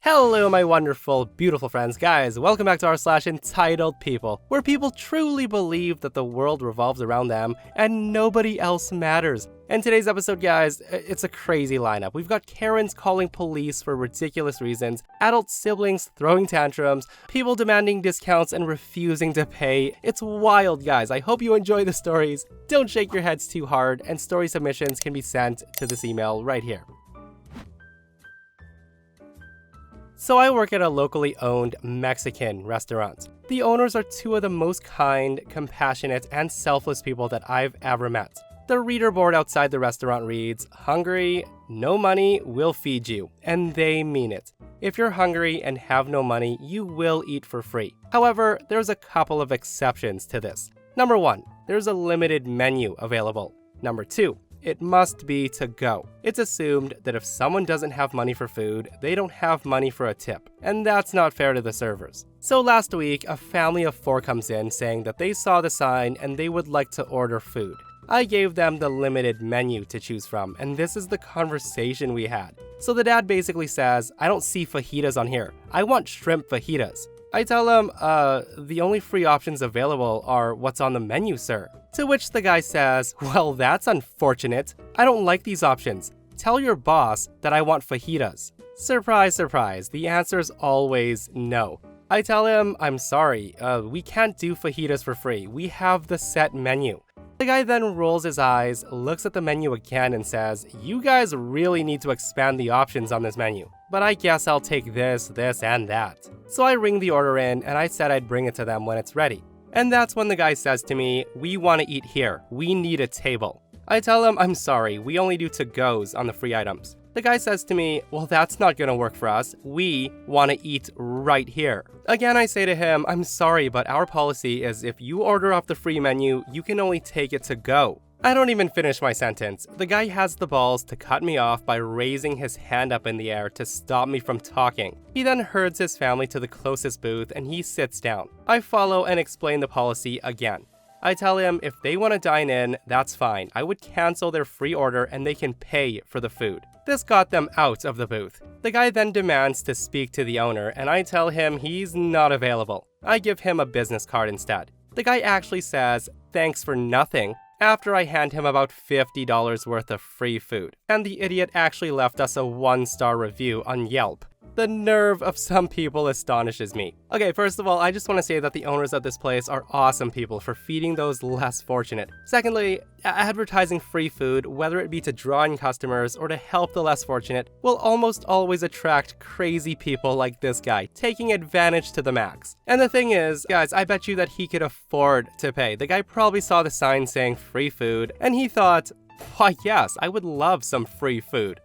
Hello my wonderful, beautiful friends. Guys, welcome back to r/EntitledPeople, where people truly believe that the world revolves around them and nobody else matters. In today's episode, guys, it's a crazy lineup. We've got Karens calling police for ridiculous reasons, adult siblings throwing tantrums, people demanding discounts and refusing to pay. It's wild, guys. I hope you enjoy the stories. Don't shake your heads too hard, and story submissions can be sent to this email right here. So I work at a locally owned Mexican restaurant. The owners are two of the most kind, compassionate, and selfless people that I've ever met. The reader board outside the restaurant reads, "Hungry, no money, we'll feed you." And they mean it. If you're hungry and have no money, you will eat for free. However, there's a couple of exceptions to this. Number 1, there's a limited menu available. Number 2, it must be to go. It's assumed that if someone doesn't have money for food, they don't have money for a tip, and that's not fair to the servers. So last week, a family of 4 comes in saying that they saw the sign and they would like to order food. I gave them the limited menu to choose from, and this is the conversation we had. So the dad basically says, "I don't see fajitas on here. I want shrimp fajitas." I tell him, the only free options available are what's on the menu, sir. To which the guy says, "Well, that's unfortunate. I don't like these options. Tell your boss that I want fajitas." Surprise, surprise, the answer is always no. I tell him, "I'm sorry, we can't do fajitas for free. We have the set menu." The guy then rolls his eyes, looks at the menu again and says, "You guys really need to expand the options on this menu. But I guess I'll take this, this, and that." So I ring the order in and I said I'd bring it to them when it's ready. And that's when the guy says to me, "We want to eat here. We need a table." I tell him, "I'm sorry, we only do to-goes on the free items." The guy says to me, "Well, that's not gonna work for us. We want to eat right here." Again, I say to him, "I'm sorry, but our policy is if you order off the free menu, you can only take it to go." I don't even finish my sentence. The guy has the balls to cut me off by raising his hand up in the air to stop me from talking. He then herds his family to the closest booth and he sits down. I follow and explain the policy again. I tell him if they want to dine in, that's fine. I would cancel their free order and they can pay for the food. This got them out of the booth. The guy then demands to speak to the owner and I tell him he's not available. I give him a business card instead. The guy actually says, "Thanks for nothing," after I hand him about $50 worth of free food. And the idiot actually left us a 1-star review on Yelp. The nerve of some people astonishes me. Okay, first of all, I just want to say that the owners of this place are awesome people for feeding those less fortunate. Secondly, advertising free food, whether it be to draw in customers or to help the less fortunate, will almost always attract crazy people like this guy, taking advantage to the max. And the thing is, guys, I bet you that he could afford to pay. The guy probably saw the sign saying free food, and he thought, "Why yes, I would love some free food."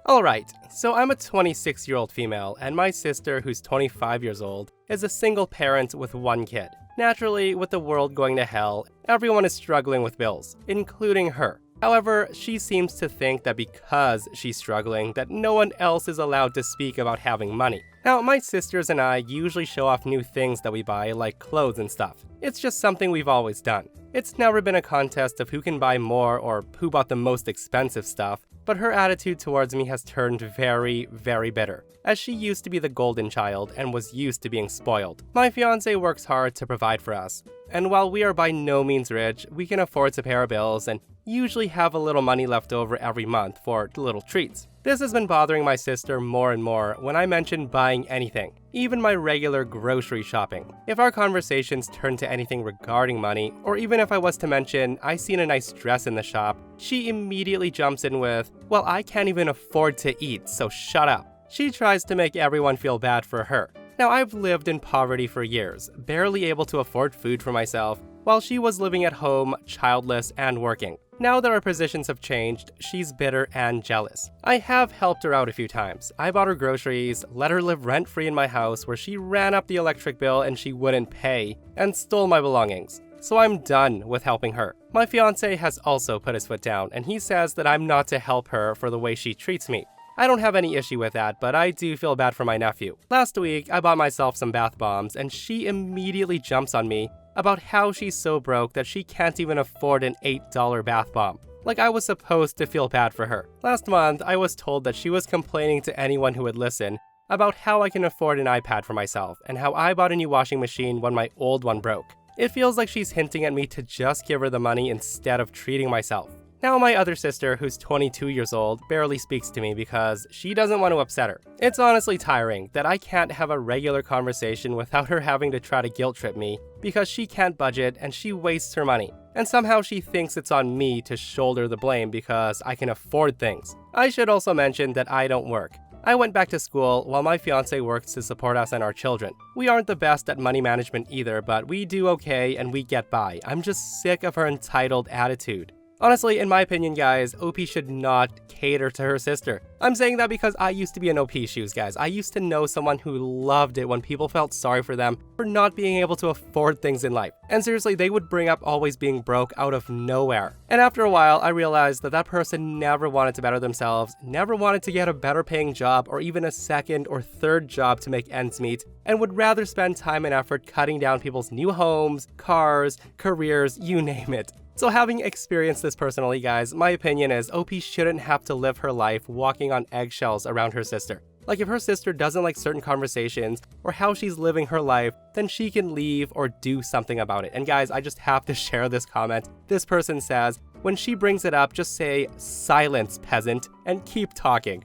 Alright, so I'm a 26-year-old female, and my sister, who's 25 years old, is a single parent with 1 kid. Naturally, with the world going to hell, everyone is struggling with bills, including her. However, she seems to think that because she's struggling, that no one else is allowed to speak about having money. Now, my sisters and I usually show off new things that we buy, like clothes and stuff. It's just something we've always done. It's never been a contest of who can buy more or who bought the most expensive stuff, but her attitude towards me has turned very, very bitter, as she used to be the golden child and was used to being spoiled. My fiancé works hard to provide for us, and while we are by no means rich, we can afford to pay our bills and usually have a little money left over every month for little treats. This has been bothering my sister more and more when I mention buying anything, even my regular grocery shopping. If our conversations turn to anything regarding money, or even if I was to mention I seen a nice dress in the shop, she immediately jumps in with, "Well, I can't even afford to eat, so shut up." She tries to make everyone feel bad for her. Now, I've lived in poverty for years, barely able to afford food for myself, while she was living at home, childless, and working. Now that our positions have changed, she's bitter and jealous. I have helped her out a few times. I bought her groceries, let her live rent-free in my house where she ran up the electric bill and she wouldn't pay, and stole my belongings. So I'm done with helping her. My fiancé has also put his foot down, and he says that I'm not to help her for the way she treats me. I don't have any issue with that, but I do feel bad for my nephew. Last week, I bought myself some bath bombs, and she immediately jumps on me about how she's so broke that she can't even afford an $8 bath bomb. Like I was supposed to feel bad for her. Last month, I was told that she was complaining to anyone who would listen about how I can afford an iPad for myself and how I bought a new washing machine when my old one broke. It feels like she's hinting at me to just give her the money instead of treating myself. Now my other sister, who's 22 years old, barely speaks to me because she doesn't want to upset her. It's honestly tiring that I can't have a regular conversation without her having to try to guilt trip me because she can't budget and she wastes her money. And somehow she thinks it's on me to shoulder the blame because I can afford things. I should also mention that I don't work. I went back to school while my fiance works to support us and our children. We aren't the best at money management either, but we do okay and we get by. I'm just sick of her entitled attitude. Honestly, in my opinion, guys, OP should not cater to her sister. I'm saying that because I used to be in OP's shoes, guys. I used to know someone who loved it when people felt sorry for them for not being able to afford things in life. And seriously, they would bring up always being broke out of nowhere. And after a while, I realized that that person never wanted to better themselves, never wanted to get a better paying job or even a second or third job to make ends meet, and would rather spend time and effort cutting down people's new homes, cars, careers, you name it. So having experienced this personally, guys, my opinion is OP shouldn't have to live her life walking on eggshells around her sister. Like if her sister doesn't like certain conversations or how she's living her life, then she can leave or do something about it. And guys, I just have to share this comment. This person says, when she brings it up, just say, "Silence, peasant," and keep talking.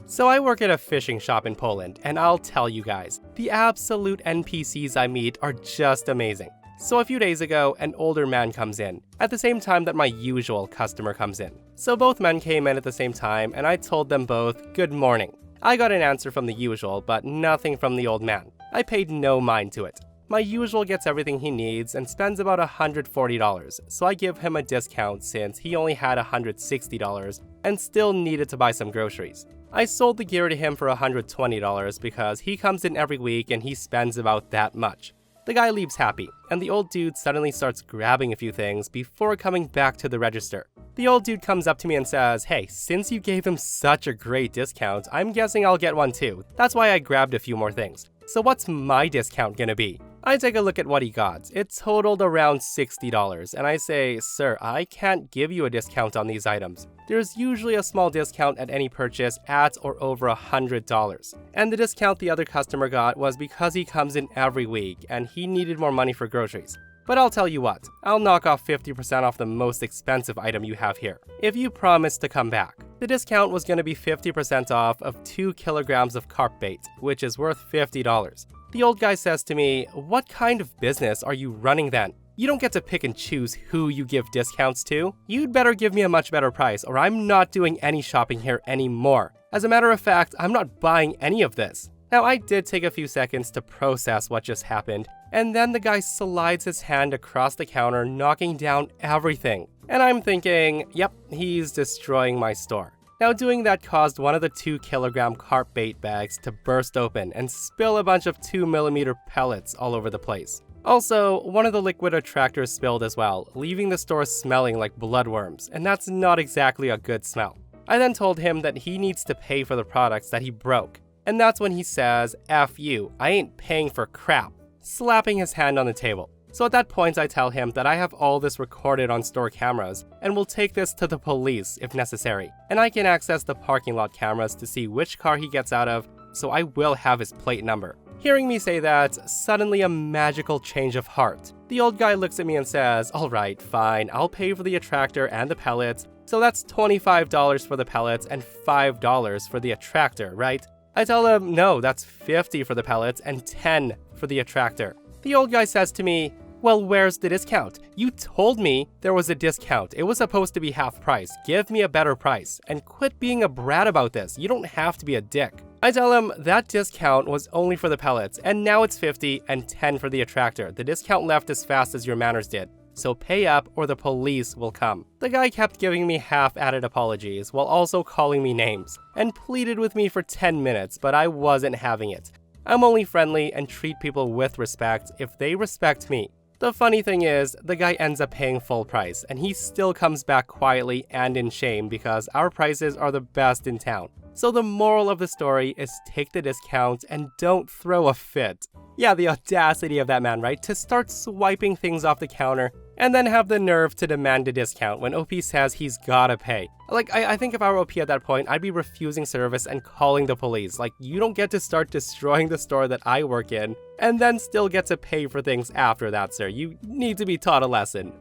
So I work at a fishing shop in Poland, and I'll tell you guys, the absolute NPCs I meet are just amazing. So a few days ago, an older man comes in, at the same time that my usual customer comes in. So both men came in at the same time, and I told them both, "Good morning." I got an answer from the usual, but nothing from the old man. I paid no mind to it. My usual gets everything he needs and spends about $140, so I give him a discount since he only had $160 and still needed to buy some groceries. I sold the gear to him for $120 because he comes in every week and he spends about that much. The guy leaves happy, and the old dude suddenly starts grabbing a few things before coming back to the register. The old dude comes up to me and says, "Hey, since you gave him such a great discount, I'm guessing I'll get one too. That's why I grabbed a few more things. So what's my discount gonna be?" I take a look at what he got. It totaled around $60, and I say, "Sir, I can't give you a discount on these items. There's usually a small discount at any purchase at or over $100. And the discount the other customer got was because he comes in every week and he needed more money for groceries. But I'll tell you what, I'll knock off 50% off the most expensive item you have here, if you promise to come back." The discount was going to be 50% off of 2 kilograms of carp bait, which is worth $50. The old guy says to me, "What kind of business are you running then? You don't get to pick and choose who you give discounts to. You'd better give me a much better price or I'm not doing any shopping here anymore. As a matter of fact, I'm not buying any of this." Now, I did take a few seconds to process what just happened, and then the guy slides his hand across the counter, knocking down everything. And I'm thinking, yep, he's destroying my store. Now, doing that caused one of the 2 kilogram carp bait bags to burst open and spill a bunch of 2mm pellets all over the place. Also, one of the liquid attractors spilled as well, leaving the store smelling like bloodworms, and that's not exactly a good smell. I then told him that he needs to pay for the products that he broke. And that's when he says, "F you, I ain't paying for crap," slapping his hand on the table. So at that point, I tell him that I have all this recorded on store cameras and will take this to the police if necessary. And I can access the parking lot cameras to see which car he gets out of, so I will have his plate number. Hearing me say that, suddenly a magical change of heart. The old guy looks at me and says, "All right, fine, I'll pay for the attractor and the pellets, so that's $25 for the pellets and $5 for the attractor, right?" I tell him, "No, that's $50 for the pellets and $10 for the attractor." The old guy says to me, "Well, where's the discount? You told me there was a discount. It was supposed to be half price. Give me a better price. And quit being a brat about this. You don't have to be a dick." I tell him that discount was only for the pellets, and now it's $50 and $10 for the attractor. The discount left as fast as your manners did. So pay up or the police will come. The guy kept giving me half-added apologies while also calling me names, and pleaded with me for 10 minutes, but I wasn't having it. I'm only friendly and treat people with respect if they respect me. The funny thing is, the guy ends up paying full price, and he still comes back quietly and in shame because our prices are the best in town. So the moral of the story is take the discount and don't throw a fit. Yeah, the audacity of that man, right? To start swiping things off the counter and then have the nerve to demand a discount when OP says he's gotta pay. Like, I think if I were OP at that point, I'd be refusing service and calling the police. Like, you don't get to start destroying the store that I work in, and then still get to pay for things after that, sir. You need to be taught a lesson.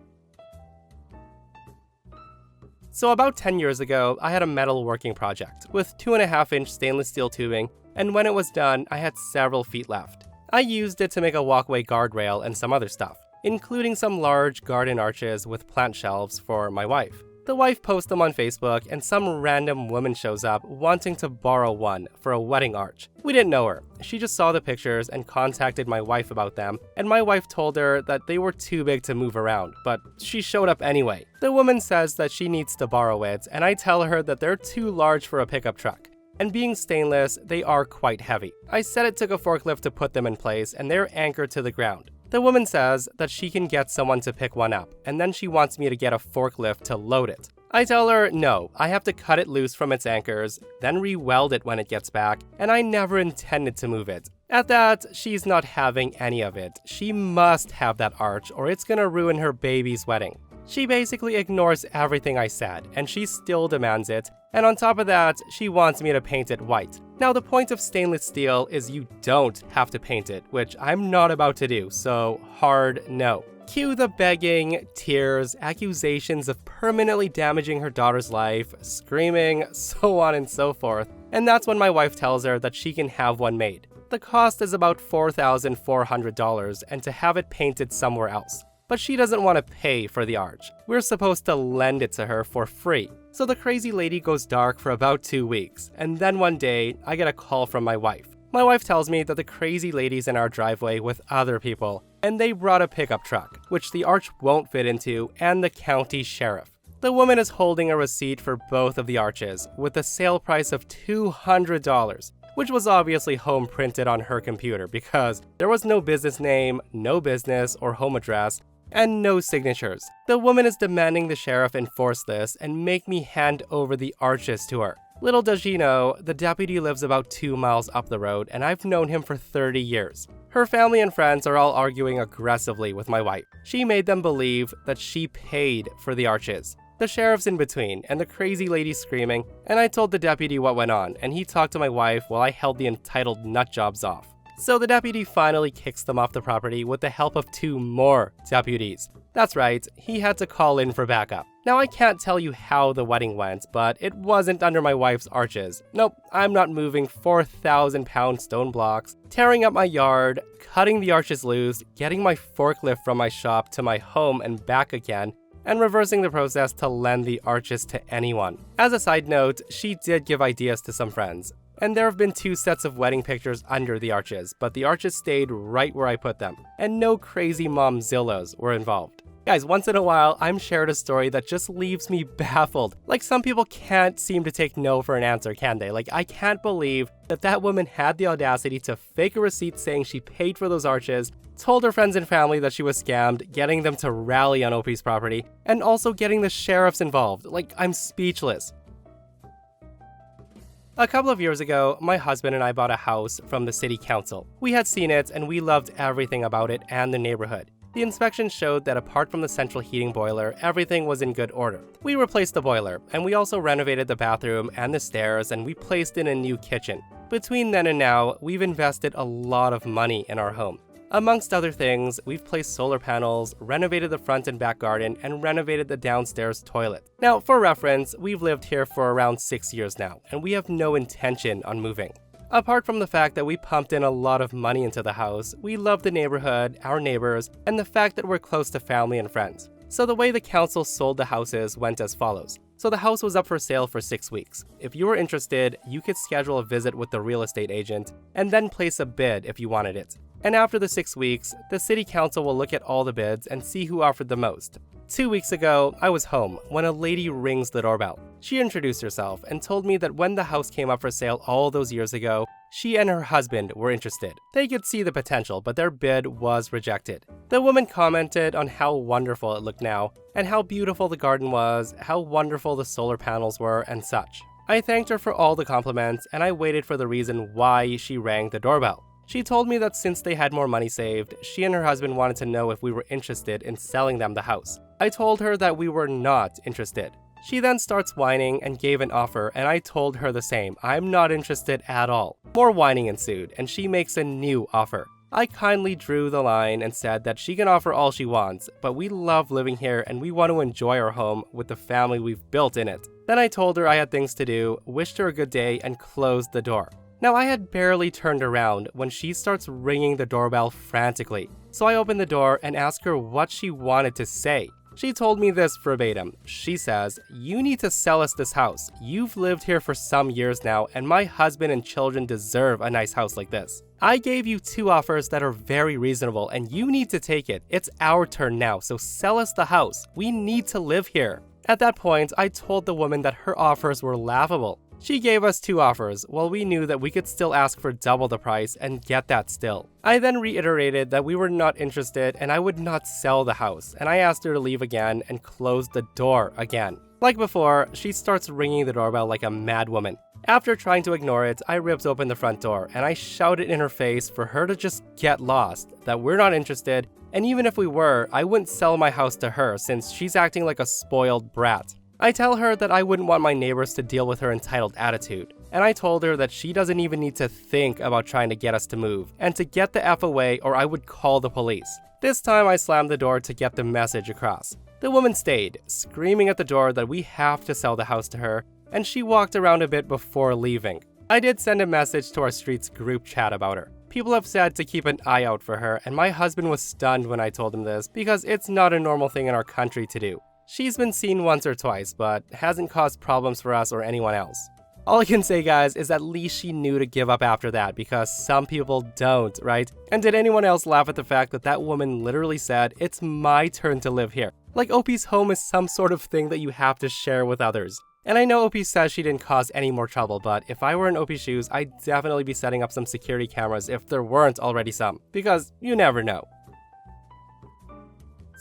So about 10 years ago, I had a metal working project with 2.5-inch stainless steel tubing, and when it was done, I had several feet left. I used it to make a walkway guardrail and some other stuff, including some large garden arches with plant shelves for my wife. The wife posts them on Facebook, and some random woman shows up wanting to borrow one for a wedding arch. We didn't know her. She just saw the pictures and contacted my wife about them, and my wife told her that they were too big to move around, but she showed up anyway. The woman says that she needs to borrow it, and I tell her that they're too large for a pickup truck. And being stainless, they are quite heavy. I said it took a forklift to put them in place, and they're anchored to the ground. The woman says that she can get someone to pick one up, and then she wants me to get a forklift to load it. I tell her no, I have to cut it loose from its anchors, then re-weld it when it gets back, and I never intended to move it. At that, she's not having any of it. She must have that arch, or it's gonna ruin her baby's wedding. She basically ignores everything I said, and she still demands it, and on top of that, she wants me to paint it white. Now, the point of stainless steel is you don't have to paint it, which I'm not about to do, so hard no. Cue the begging, tears, accusations of permanently damaging her daughter's life, screaming, so on and so forth, and that's when my wife tells her that she can have one made. The cost is about $4,400, and to have it painted somewhere else. But she doesn't want to pay for the arch. We're supposed to lend it to her for free. So the crazy lady goes dark for about 2 weeks, and then one day, I get a call from my wife. My wife tells me that the crazy lady's in our driveway with other people, and they brought a pickup truck, which the arch won't fit into, and the county sheriff. The woman is holding a receipt for both of the arches, with a sale price of $200, which was obviously home printed on her computer because there was no business name, no business or home address, and no signatures. The woman is demanding the sheriff enforce this and make me hand over the arches to her. Little does she know, the deputy lives about 2 miles up the road, and I've known him for 30 years. Her family and friends are all arguing aggressively with my wife. She made them believe that she paid for the arches. The sheriff's in between, and the crazy lady screaming, and I told the deputy what went on, and he talked to my wife while I held the entitled nutjobs off. So the deputy finally kicks them off the property with the help of 2 more deputies. That's right, he had to call in for backup. Now I can't tell you how the wedding went, but it wasn't under my wife's arches. Nope, I'm not moving 4,000-pound stone blocks, tearing up my yard, cutting the arches loose, getting my forklift from my shop to my home and back again, and reversing the process to lend the arches to anyone. As a side note, she did give ideas to some friends. And there have been 2 sets of wedding pictures under the arches, but the arches stayed right where I put them, and no crazy momzillas were involved. Guys, once in a while, I'm shared a story that just leaves me baffled. Like, some people can't seem to take no for an answer, can they? Like, I can't believe that that woman had the audacity to fake a receipt saying she paid for those arches, told her friends and family that she was scammed, getting them to rally on OP's property, and also getting the sheriffs involved. Like, I'm speechless. A couple of years ago, my husband and I bought a house from the city council. We had seen it and we loved everything about it and the neighborhood. The inspection showed that apart from the central heating boiler, everything was in good order. We replaced the boiler, and we also renovated the bathroom and the stairs, and we placed in a new kitchen. Between then and now, we've invested a lot of money in our home. Amongst other things, we've placed solar panels, renovated the front and back garden, and renovated the downstairs toilet. Now, for reference, we've lived here for around 6 years now, and we have no intention on moving. Apart from the fact that we pumped in a lot of money into the house, we love the neighborhood, our neighbors, and the fact that we're close to family and friends. So the way the council sold the houses went as follows. So the house was up for sale for 6 weeks. If you were interested, you could schedule a visit with the real estate agent, and then place a bid if you wanted it. And after the 6 weeks, the city council will look at all the bids and see who offered the most. 2 weeks ago, I was home when a lady rings the doorbell. She introduced herself and told me that when the house came up for sale all those years ago, she and her husband were interested. They could see the potential, but their bid was rejected. The woman commented on how wonderful it looked now, and how beautiful the garden was, how wonderful the solar panels were, and such. I thanked her for all the compliments, and I waited for the reason why she rang the doorbell. She told me that since they had more money saved, she and her husband wanted to know if we were interested in selling them the house. I told her that we were not interested. She then starts whining and gave an offer, and I told her the same. I'm not interested at all. More whining ensued, and she makes a new offer. I kindly drew the line and said that she can offer all she wants, but we love living here and we want to enjoy our home with the family we've built in it. Then I told her I had things to do, wished her a good day, and closed the door. Now, I had barely turned around when she starts ringing the doorbell frantically. So I opened the door and asked her what she wanted to say. She told me this verbatim. She says, "You need to sell us this house. You've lived here for some years now, and my husband and children deserve a nice house like this. I gave you 2 offers that are very reasonable, and you need to take it. It's our turn now, so sell us the house. We need to live here." At that point, I told the woman that her offers were laughable. She gave us 2 offers, while we knew that we could still ask for double the price and get that still. I then reiterated that we were not interested and I would not sell the house, and I asked her to leave again and closed the door again. Like before, she starts ringing the doorbell like a mad woman. After trying to ignore it, I ripped open the front door and I shouted in her face for her to just get lost, that we're not interested, and even if we were, I wouldn't sell my house to her since she's acting like a spoiled brat. I tell her that I wouldn't want my neighbors to deal with her entitled attitude, and I told her that she doesn't even need to think about trying to get us to move, and to get the F away or I would call the police. This time I slammed the door to get the message across. The woman stayed, screaming at the door that we have to sell the house to her, and she walked around a bit before leaving. I did send a message to our street's group chat about her. People have said to keep an eye out for her, and my husband was stunned when I told him this because it's not a normal thing in our country to do. She's been seen once or twice, but hasn't caused problems for us or anyone else. All I can say, guys, is at least she knew to give up after that, because some people don't, right? And did anyone else laugh at the fact that that woman literally said, "It's my turn to live here"? Like OP's home is some sort of thing that you have to share with others. And I know OP says she didn't cause any more trouble, but if I were in OP's shoes, I'd definitely be setting up some security cameras if there weren't already some, because you never know.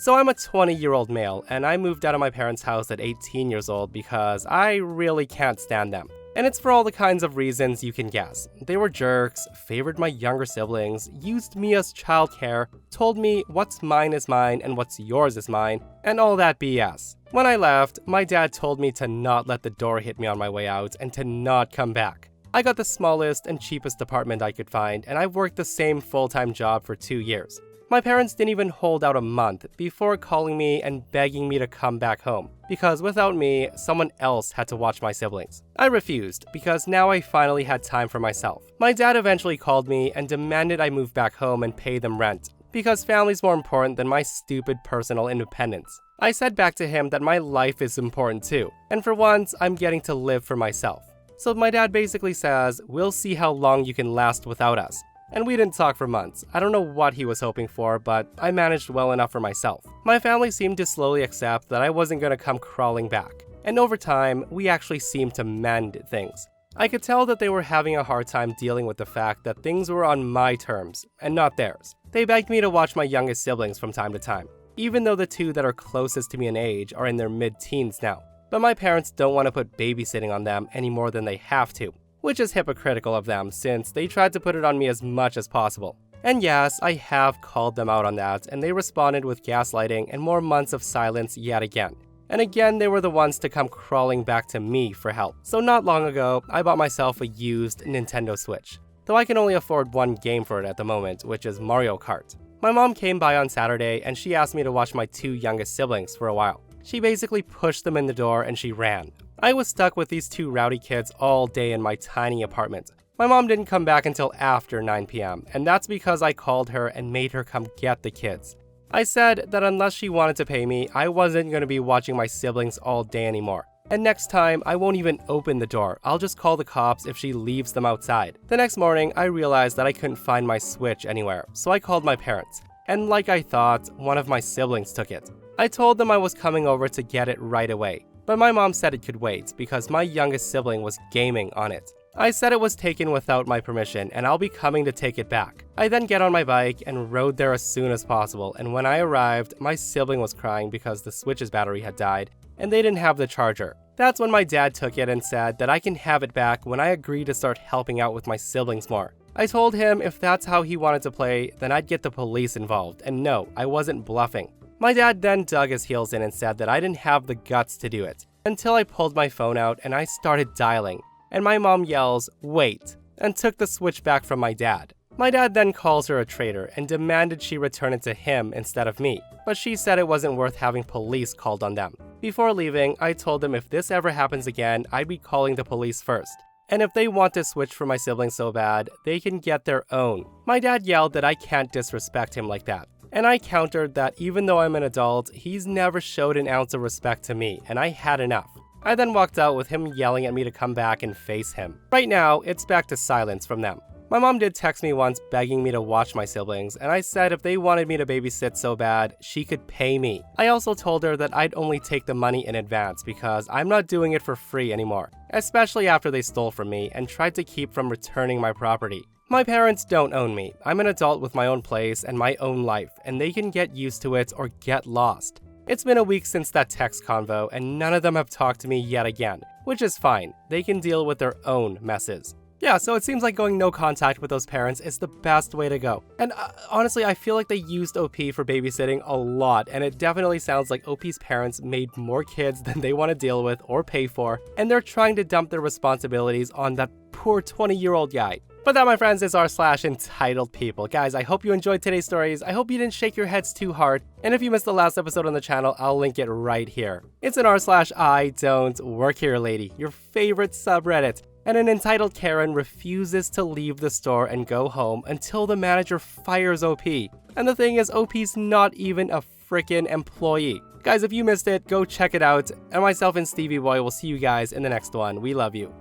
So I'm a 20-year-old male, and I moved out of my parents' house at 18 years old because I really can't stand them. And it's for all the kinds of reasons you can guess. They were jerks, favored my younger siblings, used me as childcare, told me what's mine is mine and what's yours is mine, and all that BS. When I left, my dad told me to not let the door hit me on my way out and to not come back. I got the smallest and cheapest apartment I could find, and I've worked the same full-time job for 2 years. My parents didn't even hold out a month before calling me and begging me to come back home, because without me, someone else had to watch my siblings. I refused, because now I finally had time for myself. My dad eventually called me and demanded I move back home and pay them rent, because family's more important than my stupid personal independence. I said back to him that my life is important too, and for once, I'm getting to live for myself. So my dad basically says, "We'll see how long you can last without us." And we didn't talk for months. I don't know what he was hoping for, but I managed well enough for myself. My family seemed to slowly accept that I wasn't gonna come crawling back. And over time, we actually seemed to mend things. I could tell that they were having a hard time dealing with the fact that things were on my terms, and not theirs. They begged me to watch my youngest siblings from time to time, even though the 2 that are closest to me in age are in their mid-teens now. But my parents don't want to put babysitting on them any more than they have to, which is hypocritical of them since they tried to put it on me as much as possible. And yes, I have called them out on that, and they responded with gaslighting and more months of silence yet again. And again, they were the ones to come crawling back to me for help. So not long ago, I bought myself a used Nintendo Switch, though I can only afford one game for it at the moment, which is Mario Kart. My mom came by on Saturday and she asked me to watch my 2 youngest siblings for a while. She basically pushed them in the door and she ran. I was stuck with these 2 rowdy kids all day in my tiny apartment. My mom didn't come back until after 9 p.m., and that's because I called her and made her come get the kids. I said that unless she wanted to pay me, I wasn't going to be watching my siblings all day anymore. And next time, I won't even open the door. I'll just call the cops if she leaves them outside. The next morning, I realized that I couldn't find my Switch anywhere, so I called my parents. And like I thought, one of my siblings took it. I told them I was coming over to get it right away. But my mom said it could wait because my youngest sibling was gaming on it. I said it was taken without my permission and I'll be coming to take it back. I then get on my bike and rode there as soon as possible, and when I arrived, my sibling was crying because the Switch's battery had died and they didn't have the charger. That's when my dad took it and said that I can have it back when I agree to start helping out with my siblings more. I told him if that's how he wanted to play, then I'd get the police involved, and no, I wasn't bluffing. My dad then dug his heels in and said that I didn't have the guts to do it, until I pulled my phone out and I started dialing, and my mom yells, "Wait," and took the switch back from my dad. My dad then calls her a traitor and demanded she return it to him instead of me, but she said it wasn't worth having police called on them. Before leaving, I told them if this ever happens again, I'd be calling the police first. And if they want to switch for my siblings so bad, they can get their own. My dad yelled that I can't disrespect him like that. And I countered that even though I'm an adult, he's never showed an ounce of respect to me, and I had enough. I then walked out with him yelling at me to come back and face him. Right now, it's back to silence from them. My mom did text me once begging me to watch my siblings, and I said if they wanted me to babysit so bad, she could pay me. I also told her that I'd only take the money in advance because I'm not doing it for free anymore, especially after they stole from me and tried to keep from returning my property. My parents don't own me. I'm an adult with my own place and my own life, and they can get used to it or get lost. It's been a week since that text convo, and none of them have talked to me yet again, which is fine. They can deal with their own messes. Yeah, so it seems like going no contact with those parents is the best way to go. And honestly, I feel like they used OP for babysitting a lot, and it definitely sounds like OP's parents made more kids than they want to deal with or pay for, and they're trying to dump their responsibilities on that poor 20-year-old guy. But that, my friends, is r/entitled people. Guys, I hope you enjoyed today's stories. I hope you didn't shake your heads too hard. And if you missed the last episode on the channel, I'll link it right here. It's an r/I don't work here lady, your favorite subreddit. And an entitled Karen refuses to leave the store and go home until the manager fires OP. And the thing is, OP's not even a frickin' employee. Guys, if you missed it, go check it out. And myself and Stevie Boy will see you guys in the next one. We love you.